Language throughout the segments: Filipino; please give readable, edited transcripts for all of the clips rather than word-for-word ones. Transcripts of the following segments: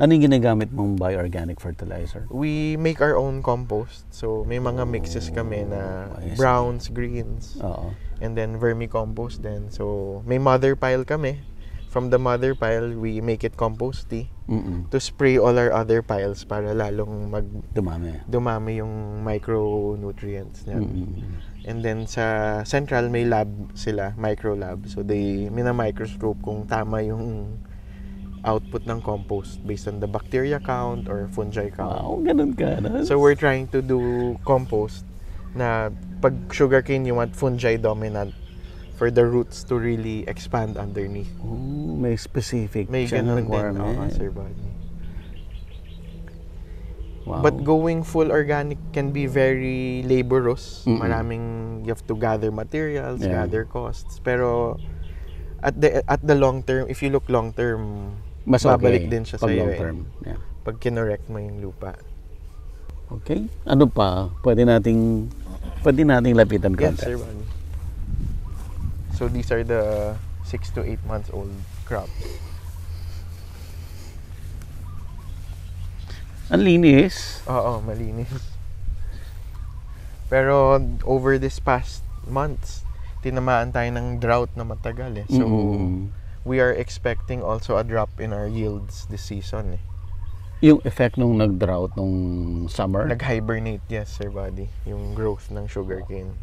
Ano yung ginagamit mong bioorganic fertilizer? We make our own compost. So, may mga mixes kami na browns, greens, and then vermicompost din. So, may mother pile kami. From the mother pile, we make it composty to spray all our other piles para lalong dumami yung micronutrients niya. And then sa central, may lab sila, micro lab. So they mina-microscope kung tama yung output ng compost based on the bacteria count or fungi count. Wow, ganun ka. So we're trying to do compost na pag sugarcane, you want fungi dominant for the roots to really expand underneath. May specific requirement. Sir Buddy. Wow. But going full organic can be very laborious. You have to gather materials, gather costs. Pero at the long term, if you look long term, mas babalik din siya sa iyo. Long term. Pag kinorek mo yung lupa. Okay. Ano pa? Pwede nating lapitan konti. Yes, Sir Buddy. So these are the 6 to 8 months old crops. Ang linis. Oo, malinis. Pero over this past months, tinamaan tayo ng drought na matagal eh. So we are expecting also a drop in our yields this season eh. Yung effect nung nag-drought nung summer? Nag-hibernate, yes, Sir Buddy. Yung growth ng sugarcane.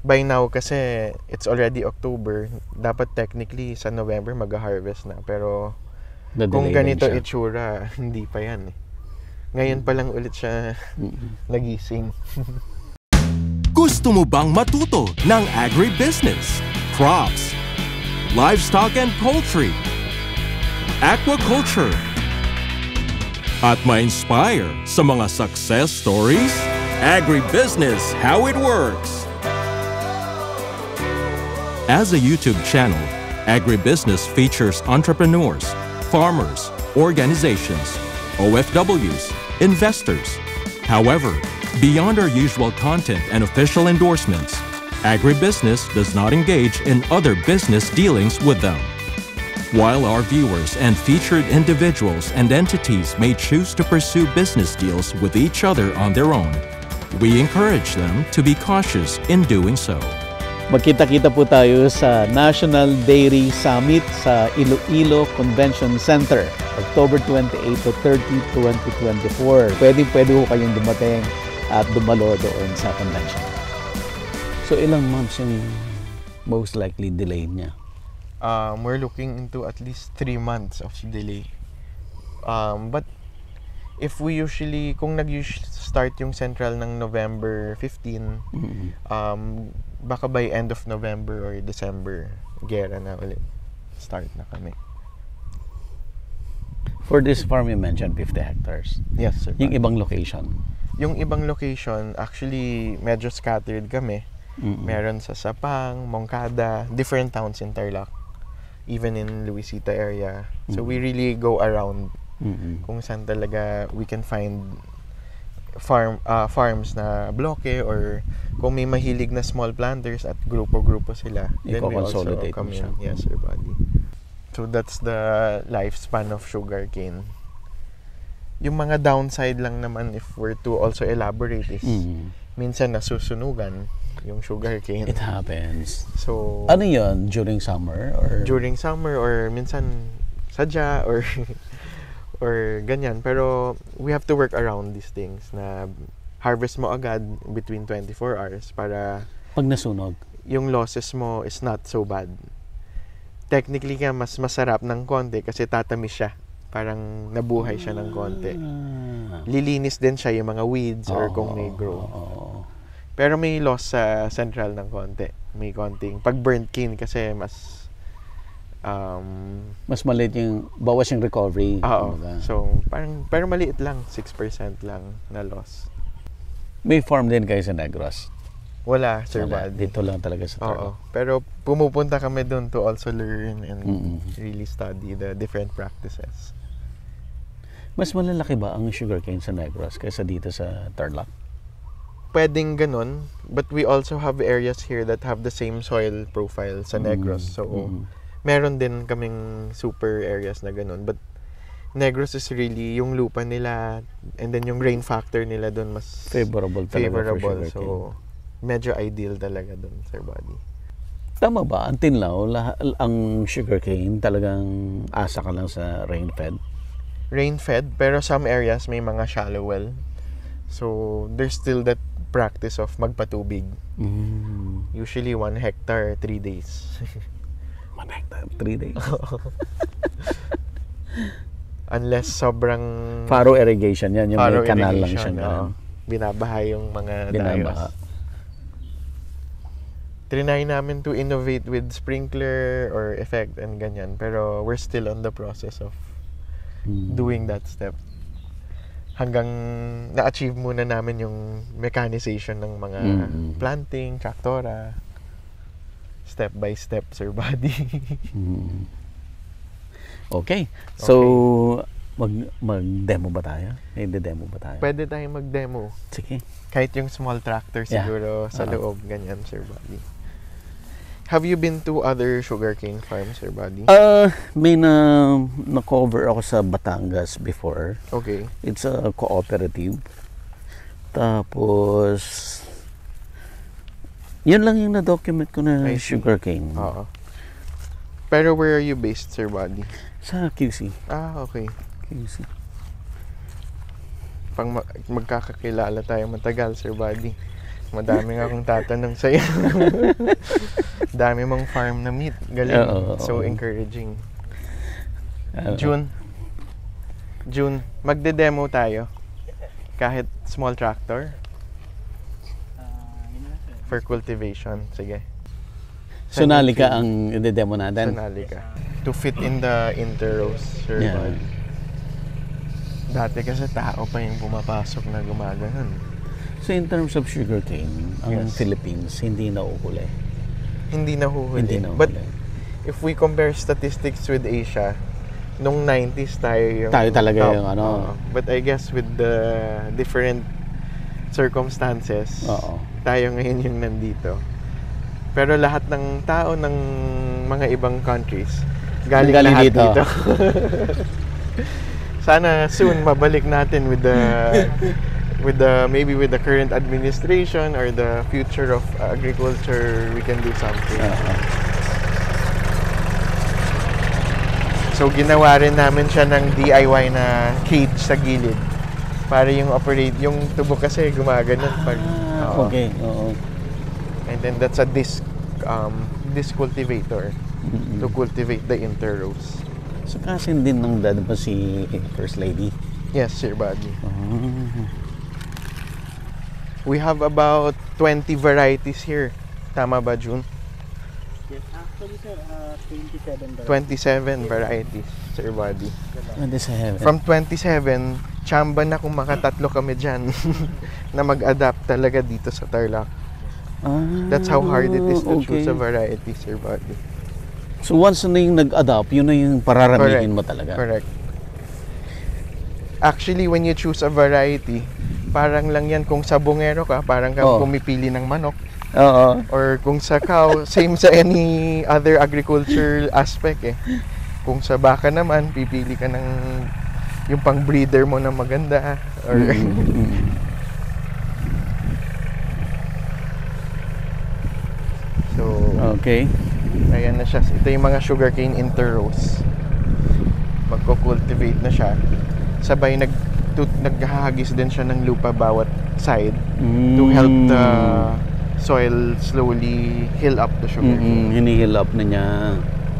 By now, kasi it's already October, dapat technically sa November mag-harvest na. Pero kung ganito itsura, hindi pa yan eh. Ngayon pa lang ulit siya nagising. Gusto mo bang matuto ng agribusiness, crops, livestock and poultry, aquaculture, at ma-inspire sa mga success stories? Agribusiness, how it works! As a YouTube channel, Agribusiness features entrepreneurs, farmers, organizations, OFWs, investors. However, beyond our usual content and official endorsements, Agribusiness does not engage in other business dealings with them. While our viewers and featured individuals and entities may choose to pursue business deals with each other on their own, we encourage them to be cautious in doing so. Magkita-kita po tayo sa National Dairy Summit sa Iloilo Convention Center, October 28 to 30, 2024. Pwede po kayong dumating at dumalo doon sa convention. So ilang months yung most likely delay niya? We're looking into at least 3 months of delay. But if we usually, kung nag-start yung central ng November 15, baka by end of November or December, gera na ulit. Start na kami. For this farm, you mentioned 50 hectares. Yes, sir. Yung ibang location? Yung ibang location, actually, medyo scattered kami. Meron sa Sapang, Moncada, different towns in Tarlac, even in Luisita area. So we really go around kung saan talaga we can find farms na bloke, or kung may mahilig na small planters at grupo-grupo sila, then we also come in. Yes, Sir Buddy. So that's the lifespan of sugarcane. Yung mga downside lang naman, if we're to also elaborate, is minsan nasusunugan yung sugarcane. It happens. So ano yun? During summer? During summer, or minsan sadya, or or ganyan. Pero we have to work around these things na harvest mo agad between 24 hours para pag nasunog, yung losses mo is not so bad. Technically ka mas masarap ng konti kasi tatamis siya. Parang nabuhay siya ng konti. Lilinis din siya yung mga weeds or kung may grow. Pero may loss sa central ng konti. May konting pag burnt cane kasi mas maliit yung bawas yung recovery. So parang, pero maliit lang, 6% lang na loss. May farm din kayo sa Negros? Wala, Sir Buddy. Dito lang talaga sa Tarlac. Pero pumupunta kami doon to also learn and really study the different practices. Mas malalaki ba ang sugarcane sa Negros kaysa dito sa Tarlac? Pwedeng ganun, but we also have areas here that have the same soil profile sa Negros. So meron din kaming super areas na ganun, but Negros is really yung lupa nila, and then yung rain factor nila doon mas favorable talaga for sugarcane. So medyo ideal talaga doon, Sir Buddy. Tama ba? Until now, ang sugarcane talagang asa ka lang sa rain-fed? Rain-fed, pero some areas may mga shallow well. So there's still that practice of magpatubig. Usually 1 hectare, 3 days. 1 hectare, 3 days? Unless sobrang... Faro irrigation yan, yung may kanal lang siya. Binabaha yung mga dayos. Trinay namin to innovate with sprinkler or effect and ganyan. Pero we're still on the process of doing that step. Hanggang na-achieve muna namin yung mechanization ng mga planting, traktora. Step by step, Sir Buddy. Okay. So, mag-demo ba tayo? May demo ba tayo? Pwede tayong mag-demo. Sige. Kahit yung small tractor siguro sa loob, ganyan, Sir Buddy. Have you been to other sugarcane farms, Sir Buddy? May na-cover ako sa Batangas before. Okay. It's a cooperative. Tapos, yun lang yung na-document ko na sugarcane. Oo. Pero where are you based, Sir Buddy? Sa QC. Okay. QC. Pang magkakakilala tayo matagal, Sir Buddy. Madami nga akong tatanong sa'yo. Dami mong farm na meat. Galing. So encouraging. June, magde-demo tayo. Kahit small tractor. For cultivation. Sige. Sonalica ang i-demo natin? Sonalica. To fit in the interrows, Sir Buddy. Dati kasi tao pa yung pumapasok na gumaganon. So in terms of sugarcane, ang Philippines hindi nahuhuli. Hindi nahuhuli. But if we compare statistics with Asia, nung 90s tayo talaga top. Yung ano. But I guess with the different circumstances, tayo ngayon yung nandito. Pero lahat ng tao ng mga ibang countries, galing lahat dito. Sana soon mabalik natin with the maybe with the current administration or the future of agriculture, we can do something. So ginawa rin namin siya ng DIY na cage sa gilid para yung tubo kasi gumaganon pag okay. And then that's a disc cultivator to cultivate the interrows. So kasin din ng dad pa si First Lady? Yes, Sir Buddy. We have about 20 varieties here. Tama ba, June? Yes, actually, sir, 27 varieties, Sir Buddy. 27. From 27, tsamba na kung makatatlo kami dyan na mag-adapt talaga dito sa Tarlac. That's how hard it is to choose a variety, Sir Buddy. So once na yung nag-adapt, yun na yung pararamihin mo talaga? Correct. Actually, when you choose a variety, parang lang yan kung sa bungero ka, parang ka pumipili ng manok. Or kung sa cow, same sa any other agriculture aspect eh. Kung sa baka naman, pipili ka ng yung pang-breeder mo na maganda. Or So, okay. Ayan na siya. Ito yung mga sugarcane interrows. Magko-cultivate na siya. Sabay naghahagis din siya ng lupa bawat side to help the soil slowly heal up the sugarcane. Hini-heal up na niya.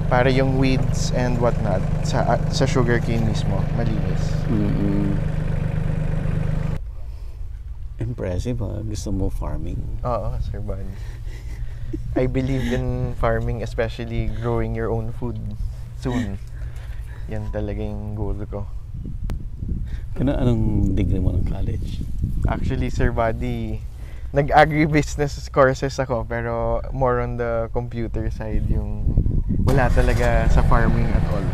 Para yung weeds and whatnot sa sugarcane mismo malinis. Impressive ha. Gusto mo farming? Oo, Sir Buddy. I believe in farming, especially growing your own food soon. Yan talaga yung goal ko. Anong degree mo ng college? Actually, Sir Buddy, nag-agribusiness courses ako, pero more on the computer side, yung wala talaga sa farming at all.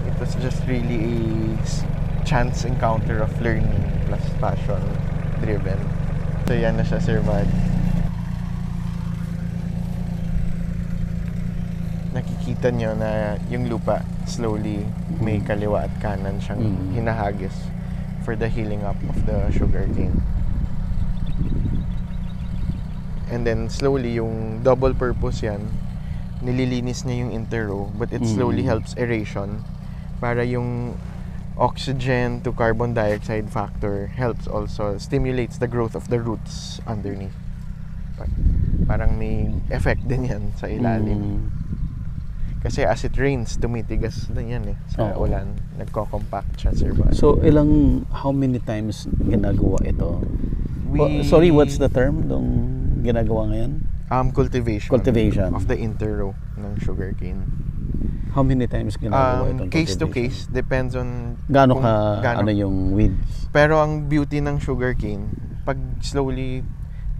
It was just really a chance encounter of learning plus passion driven. So yan na siya, Sir Buddy. makikita nyo na yung lupa slowly may kaliwa at kanan siyang hinahagis for the healing up of the sugarcane. And then slowly yung double purpose yan, nililinis niya yung interrow, but it slowly helps aeration para yung oxygen to carbon dioxide factor helps also stimulates the growth of the roots underneath. Parang may effect din yan sa ilalim. Kasi as it rains, tumitigas din yan sa ulan. Nagko-compact siya, Sir Buddy. So, how many times ginagawa ito? Sorry, what's the term nung ginagawa ngayon? Cultivation of the interrow ng sugarcane. How many times ginagawa itong case to case, depends on gaano yung weeds. Pero ang beauty ng sugarcane, pag slowly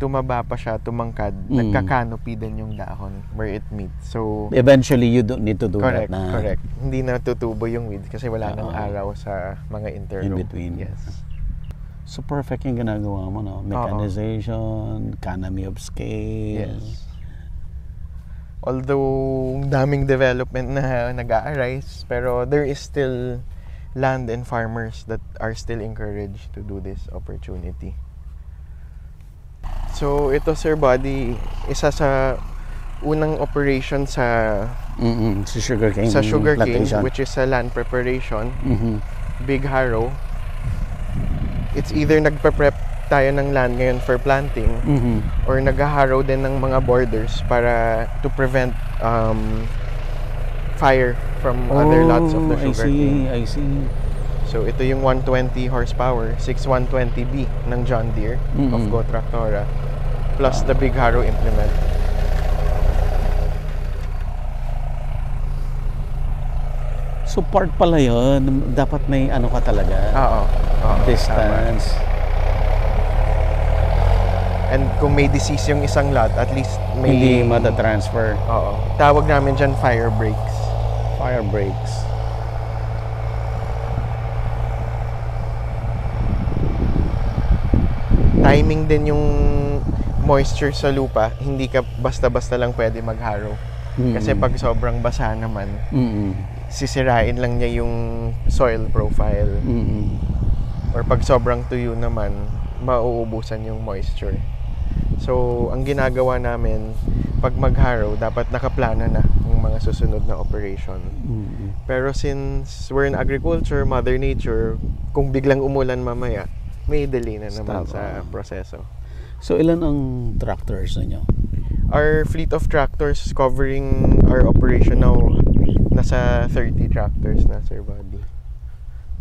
tumaba pa siya, tumangkad, nagka-canopy din yung dahon where it meets. So eventually you don't need to do that na. Correct. Hindi na tutubo yung weeds kasi wala nang araw sa mga interrow. In between. Yes. So perfect yung ginagawa mo, no? Mechanization, economy of scale. Yes. Although daming development na nag-a-arise, pero there is still land and farmers that are still encouraged to do this opportunity. So ito, Sir Buddy, isa sa unang operation sa sugarcane, which is sa land preparation, big harrow. It's either nagpe-prep tayo ng land ngayon for planting or nag-harrow din ng mga borders para to prevent fire from other lots of the sugarcane. I see. So ito yung 120 horsepower, 6120B ng John Deere of Go Tractora plus the big harrow implement. So part pala yun, dapat may ano ka talaga. Distance. Tama. And kung may disease yung isang lot, at least may hindi mata-transfer. Tawag namin dyan fire breaks. Fire breaks. Timing din yung moisture sa lupa, hindi ka basta-basta lang pwede mag-harrow. Kasi pag sobrang basa naman, sisirain lang niya yung soil profile. Or pag sobrang tuyo naman, mauubusan yung moisture. So, ang ginagawa namin, pag mag-harrow, dapat nakaplana na yung mga susunod na operation. Pero since we're in agriculture, Mother Nature, kung biglang umulan mamaya, may delay na naman sa proseso. So, ilan ang tractors ninyo? Our fleet of tractors covering our operation now, nasa 30 tractors na, Sir Buddy.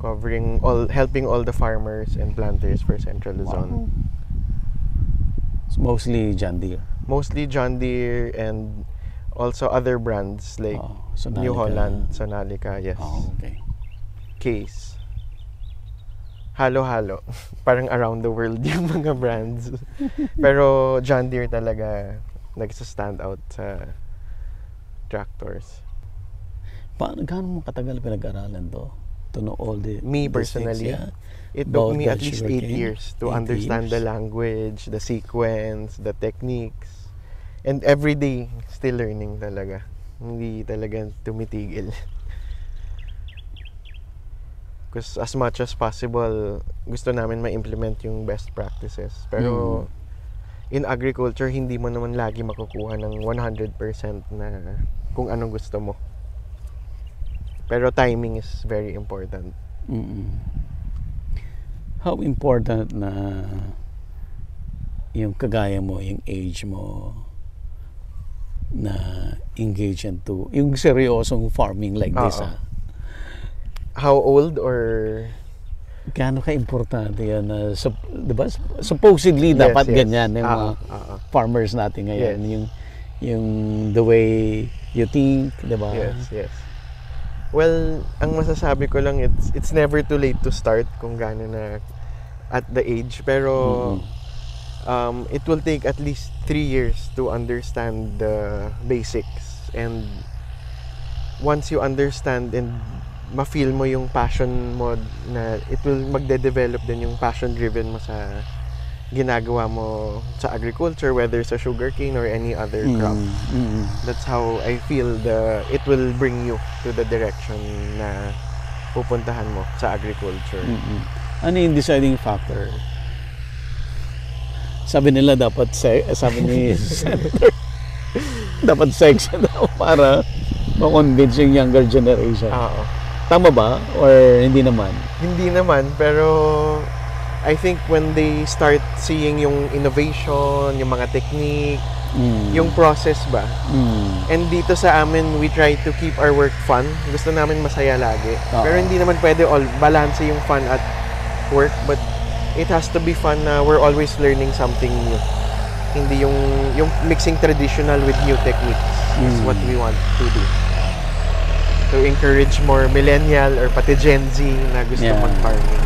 Covering helping all the farmers and planters for Central Luzon. It's mostly John Deere. Mostly John Deere and also other brands like New Holland, Sonalica, yes. Okay. Case. Halo-halo. Parang around the world yung mga brands. Pero John Deere talaga nagsa-stand out sa tractors. Gaano mo katagal pinag-aralan to? To know all the me personally, it took me at least 8 years to understand the language, the sequence, the techniques, and every day still learning talaga. Hindi talaga tumitigil. Because as much as possible, gusto namin ma-implement yung best practices. Pero in agriculture, hindi mo naman lagi makukuha ng 100% na kung anong gusto mo. Pero timing is very important. How important na yung kagaya mo, yung age mo, na engage into yung seryosong farming like this, How old or gaano ka-importante yan na diba? Supposedly dapat ganyan yung mga farmers natin ngayon, yung the way you think, diba? Yes. Well, ang masasabi ko lang, it's never too late to start kung gaano na at the age, pero it will take at least 3 years to understand the basics, and once you understand and ma-feel mo yung passion mo, na it will magde-develop din yung passion driven mo sa ginagawa mo sa agriculture, whether sa sugarcane or any other crop. That's how I feel it will bring you to the direction na pupuntahan mo sa agriculture. Ano yung deciding factor? Sabi nila dapat sabi ni Senator, dapat sexy daw para ma-convince yung younger generation. Oo. Tama ba? Or hindi naman? Hindi naman, pero I think when they start seeing yung innovation, yung mga technique, yung process ba? And dito sa amin, we try to keep our work fun. Gusto namin masaya lagi. Pero hindi naman pwede balance yung fun at work, but it has to be fun na we're always learning something new. Hindi yung mixing traditional with new techniques is what we want to do. To encourage more millennial or pati Gen Z na gusto mag-farming.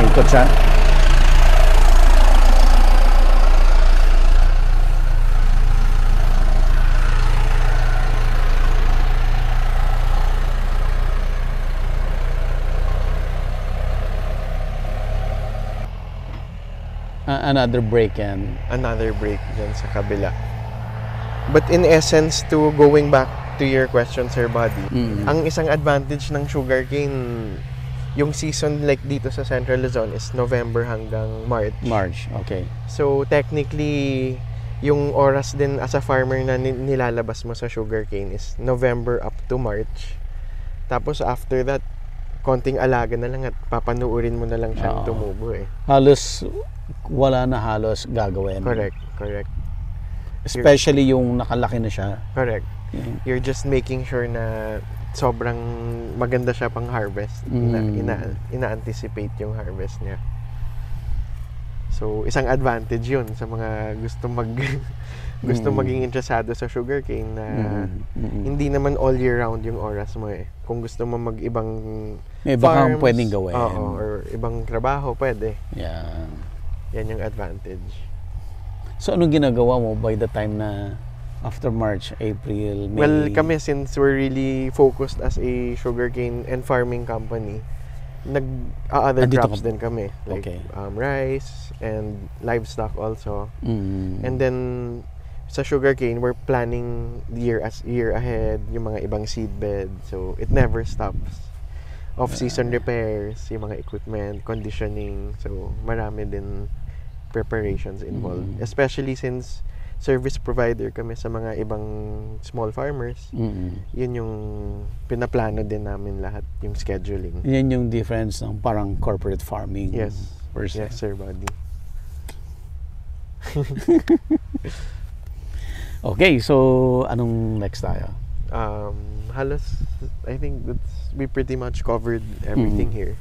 Ikot siya. Another break yan. Another break dyan sa kabila. But in essence, to going back to your question, Sir Buddy, ang isang advantage ng sugarcane, yung season like dito sa Central Luzon is November hanggang March. March, okay. So technically, yung oras din as a farmer na nilalabas mo sa sugarcane is November up to March. Tapos after that, konting alaga na lang at papanuurin mo na lang siyang tumubo eh. Halos wala na halos gagawin. Correct. Especially yung nakalaki na siya. Correct. You're just making sure na sobrang maganda siya pang harvest. Ina-anticipate yung harvest niya. So, isang advantage yun sa mga gusto maging interesado sa sugarcane na hindi naman all year round yung oras mo eh. Kung gusto mo mag-ibang baka farms, pwedeng gawin. or ibang trabaho, pwede. Yan yung advantage. So, anong ginagawa mo by the time na after March, April, May? Well, kami since we're really focused as a sugarcane and farming company, other crops din kami. Like rice and livestock also. And then, sa sugarcane, we're planning year ahead, yung mga ibang seed bed. So, it never stops. Off-season repairs, yung mga equipment, conditioning. So, marami din preparations involved. Especially since service provider kami sa mga ibang small farmers. Yun yung pinaplano din namin lahat, yung scheduling. Yan yung difference ng parang corporate farming. Yes. Yes, Sir Buddy. Okay, so anong next tayo? Halos, I think we pretty much covered everything here.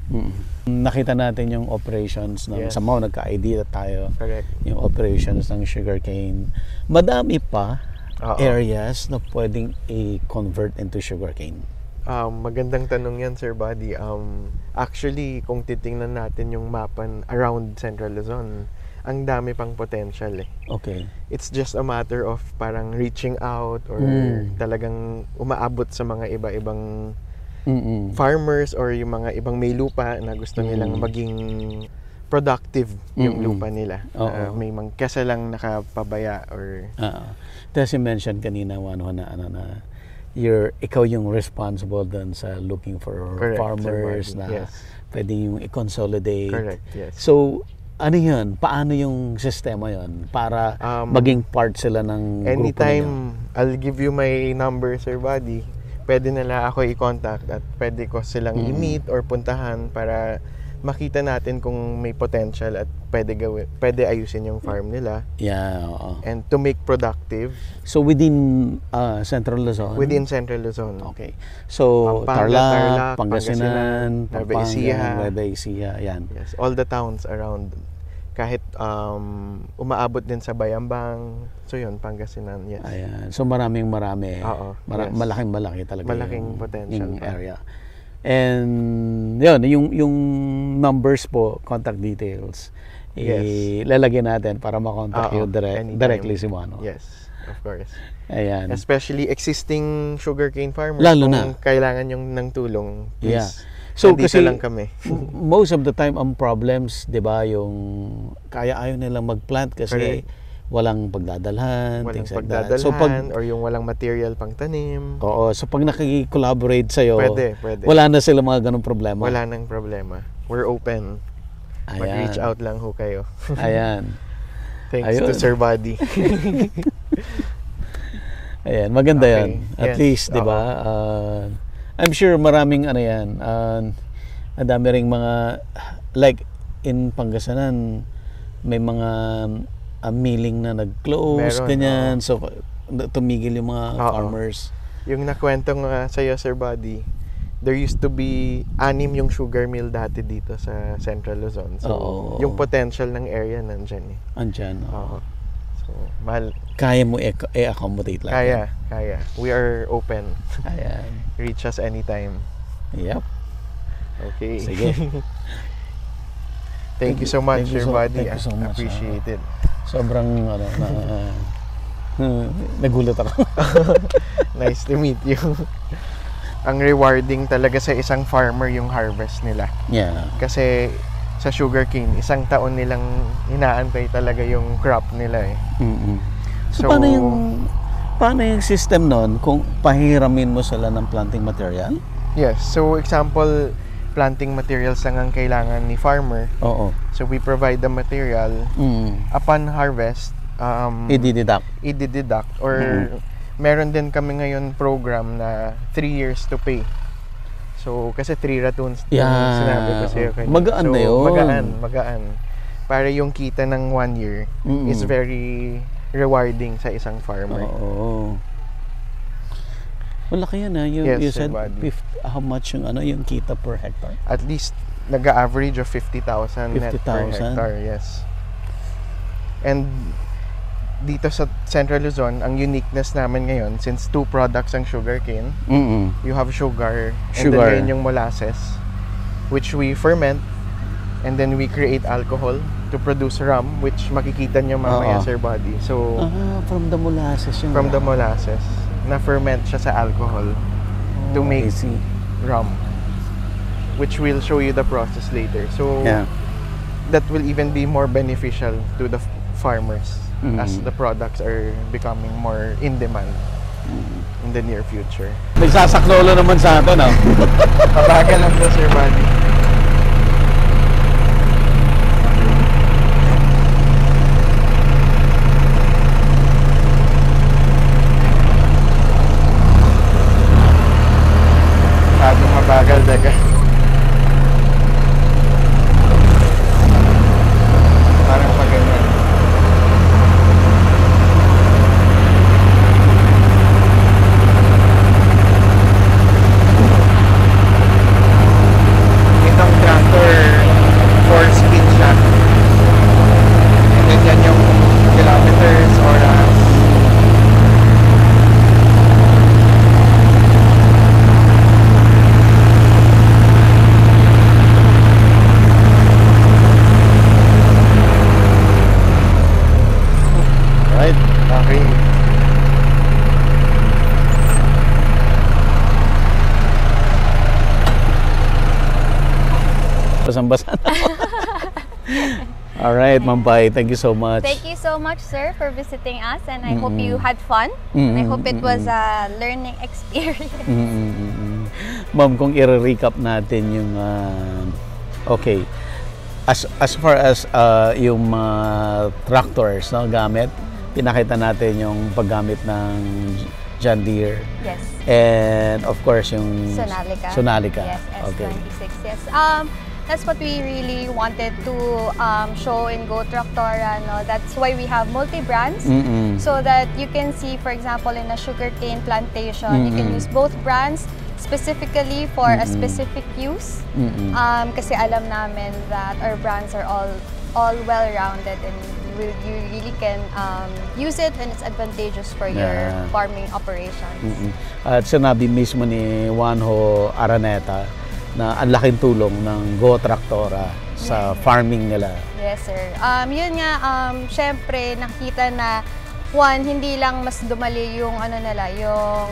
Nakita natin yung operations ng somehow nagka-idea tayo. Correct. Yung operations ng sugarcane. Madami pa areas na pwedeng i-convert into sugarcane. Magandang tanong yan, Sir Buddy. Actually, kung titingnan natin yung mapan around Central Luzon, ang dami pang potential eh. Okay. It's just a matter of parang reaching out or talagang umaabot sa mga iba-ibang farmers or yung mga ibang may lupa na gusto nilang maging productive yung lupa nila. May kesa lang nakapabaya or... Kasi mention kanina, na ikaw yung responsible dun sa looking for farmers na pwede yung i-consolidate. Correct, yes. So, ano yun? Paano yung sistema yun? Para maging part sila ng grupo anytime, ninyo? I'll give you my number, Sir Buddy. Pwede nila ako i-contact at pwede ko silang i-meet or puntahan para makita natin kung may potential at pwede ayusin yung farm nila. And to make productive. So within Central Luzon? Within Central Luzon. Okay. So Tarlac, Pangasinan, Nueva Ecija, yan. Yes, all the towns around. Kahit umaabot din sa Bayambang. So yun, Pangasinan, yes. Ayan. So maraming. Malaking-malaki talaga. Malaking potential yung area. And yun, yung numbers po, contact details, lalagyan natin para makontact you directly si Mano. Yes, of course. Ayan. Especially existing sugarcane farmers. Lalo kung na. Kailangan yung ng tulong, please So nandito kasi lang kami. most of the time ang problems, 'di ba, yung ayaw nilang mag-plant kasi walang pagdadalhan, Walang things like that. So or yung walang material pang tanim. oo, so pag nakiki-collaborate sa'yo, Pwede. wala na sila mga ganung problema. Wala nang problema. We're open. Mag-reach out lang ho kayo. Ayan. Thanks to Sir Buddy. Ayan, maganda Okay. yan. At Yes. least, 'di ba? I'm sure maraming ano yan. Ang dami ring mga like in Pangasinan may mga milling na nag-close Meron, ganyan. So tumigil yung mga farmers. Yung nakwento nga sa'yo, Sir Buddy, there used to be 6 yung sugar mill dati dito sa Central Luzon. So, Oo. yung potential ng area nandyan eh. Andyan. Oo. So, mahal. Kaya mo i-accommodate lang. Kaya. We are open. Ayan. Reach us anytime. Yep. Okay. Sige. Thank you so much, Thank you Sir Buddy. thank you so much. Appreciate it. Sobrang nagulat ako. Nice to meet you. Ang rewarding talaga sa isang farmer yung harvest nila. Yeah. Kasi sa sugarcane, isang taon nilang inaantay talaga yung crop nila eh. Mm-mm. So paano yung system nun kung pahiramin mo sila ng planting material? Yes. So example, planting materials lang ang kailangan ni farmer. Oo. So we provide the material. Upon harvest, i-deduct or meron din kami ngayon program na 3 years to pay. So kasi 3 ratoons yung sinabi ko sa'yo. Magaan so, na yun. Magaan. Para yung kita ng 1 year is very rewarding sa isang farmer. Oo. Malaki yan ha. You said how much yung kita per hectare? At least nag-average of 50,000 net per hectare. Yes. And dito sa Central Luzon, ang uniqueness namin ngayon, since 2 products ang sugarcane, you have sugar, and then ngayon yung molasses, which we ferment, and then we create alcohol to produce rum, which makikita nyo mamaya, Sir Buddy. So, from the molasses yung from the molasses, na-ferment siya sa alcohol to make rum, which we'll show you the process later. So, that will even be more beneficial to the farmers as the products are becoming more in demand in the near future. Nagsasaklolo naman sa atin, no? Pabagal lang po, Sir Buddy. Masyadong mabagal, daga. Parang paganyan. Itong tractor 4-speed siya. And then yan yung kilometers, oras. Right? Okay. Basang-basa na ako. Alright, Ma'am Pai, thank you so much. Thank you so much, sir, for visiting us, and I hope you had fun. I hope it was a learning experience. Ma'am, kung i-recap natin yung okay, as far as yung tractors, no, gamit, pinakita natin yung paggamit ng John Deere. Yes. And of course yung Sonalica. Yes, okay. S26. Yes. That's what we really wanted to show in Go Tractora. No? That's why we have multi-brands, so that you can see, for example, in a sugarcane plantation, you can use both brands specifically for a specific use. Kasi alam namin that our brands are all well-rounded, and you really can use it, and it's advantageous for your farming operations. At sinabi mismo ni Juanjo Araneta na ang laking tulong ng Go Tractora sa farming nila. Yes, sir. Yun nga, syempre nakita na one, hindi lang mas dumali yung ano nila, yung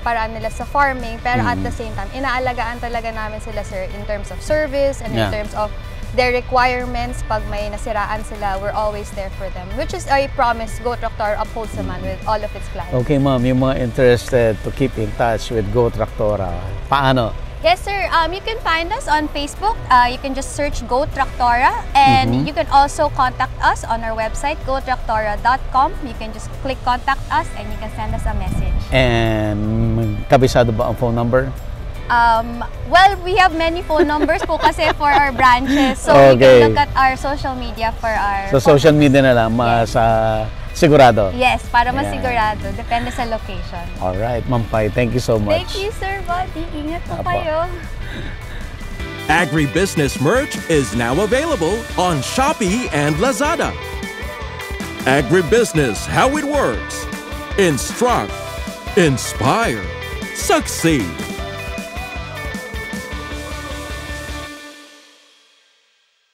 paraan nila sa farming, pero at the same time, inaalagaan talaga namin sila, sir, in terms of service and in terms of their requirements. Pag may nasiraan sila, we're always there for them, which is I promise Go Traktora upholds naman with all of its clients. Okay, ma'am, yung mga interested to keep in touch with Go Traktora, paano? Yes, sir. You can find us on Facebook. You can just search Go Traktora, and you can also contact us on our website, gotraktora.com. You can just click contact us and you can send us a message. And kabisado ba ang phone number? Well, we have many phone numbers po kasi for our branches. So you can look at our social media for our social media na lang, mas sigurado. Yes, para masigurado. Depende sa location. Alright, Ma'am Pai, thank you so much. Thank you, Sir Buddy. Ingat po kayo. Agribusiness merch is now available on Shopee and Lazada. Agribusiness, how it works. Instruct, inspire, succeed.